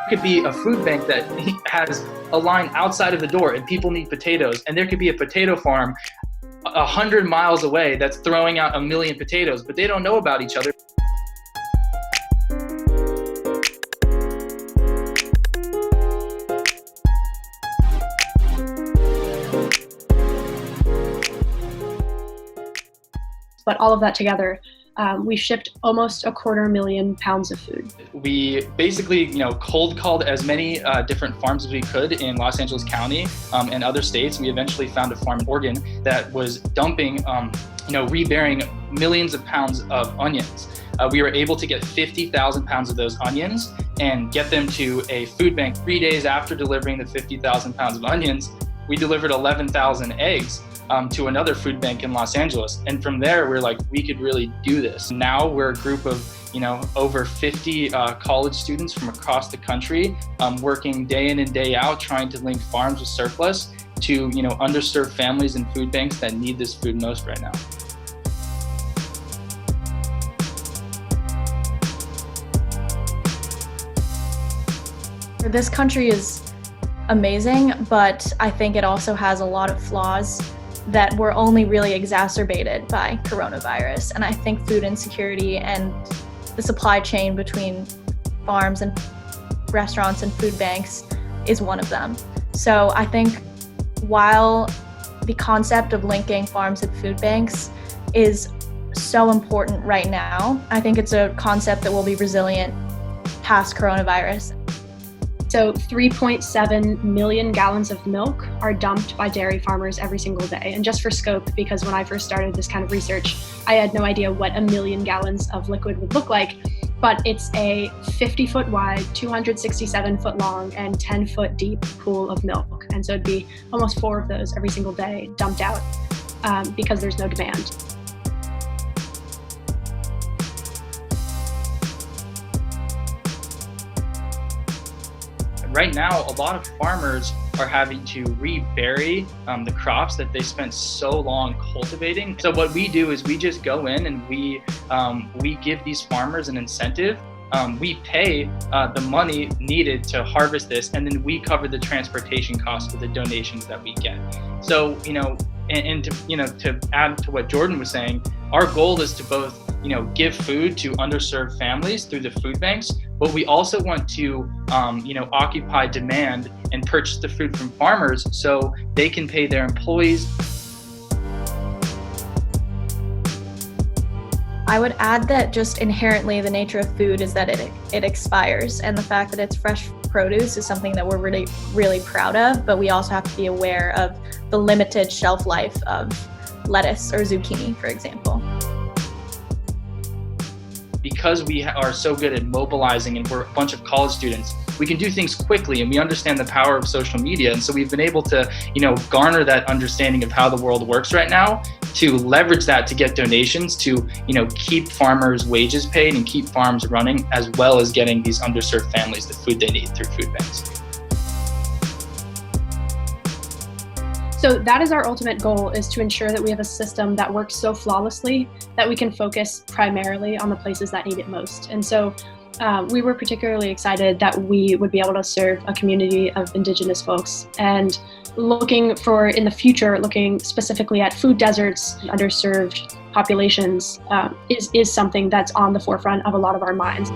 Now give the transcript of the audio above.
could be a food bank that has a line outside of the door and people need potatoes, and there could be a potato farm 100 miles away that's throwing out 1 million potatoes, but they don't know about each other. But all of that together, we shipped almost 250,000 pounds of food. We basically, cold called as many different farms as we could in Los Angeles County and other states. We eventually found a farm in Oregon that was dumping, rebearing millions of pounds of onions. We were able to get 50,000 pounds of those onions and get them to a food bank. 3 days after delivering the 50,000 pounds of onions, we delivered 11,000 eggs to another food bank in Los Angeles. And from there, we're like, we could really do this. Now we're a group of, over 50 college students from across the country, working day in and day out, trying to link farms with surplus to, underserved families and food banks that need this food most right now. This country is amazing, but I think it also has a lot of flaws that were only really exacerbated by coronavirus. And I think food insecurity and the supply chain between farms and restaurants and food banks is one of them. So I think while the concept of linking farms and food banks is so important right now, I think it's a concept that will be resilient past coronavirus. So 3.7 million gallons of milk are dumped by dairy farmers every single day. And just for scope, because when I first started this kind of research, I had no idea what 1 million gallons of liquid would look like, but it's a 50-foot wide, 267-foot long, and 10-foot deep pool of milk. And so it'd be almost 4 of those every single day dumped out because there's no demand. Right now, a lot of farmers are having to rebury the crops that they spent so long cultivating. So what we do is we just go in and we give these farmers an incentive. We pay the money needed to harvest this, and then we cover the transportation costs for the donations that we get. So, to add to what Jordan was saying, our goal is to both give food to underserved families through the food banks, but we also want to, occupy demand and purchase the food from farmers so they can pay their employees. I would add that just inherently the nature of food is that it expires, and the fact that it's fresh produce is something that we're really, really proud of, but we also have to be aware of the limited shelf life of lettuce or zucchini, for example. Because we are so good at mobilizing and we're a bunch of college students, we can do things quickly and we understand the power of social media. And so we've been able to, garner that understanding of how the world works right now to leverage that to get donations to, keep farmers' wages paid and keep farms running, as well as getting these underserved families the food they need through food banks. So that is our ultimate goal, is to ensure that we have a system that works so flawlessly that we can focus primarily on the places that need it most. And so we were particularly excited that we would be able to serve a community of Indigenous folks, and looking specifically at food deserts, underserved populations is something that's on the forefront of a lot of our minds.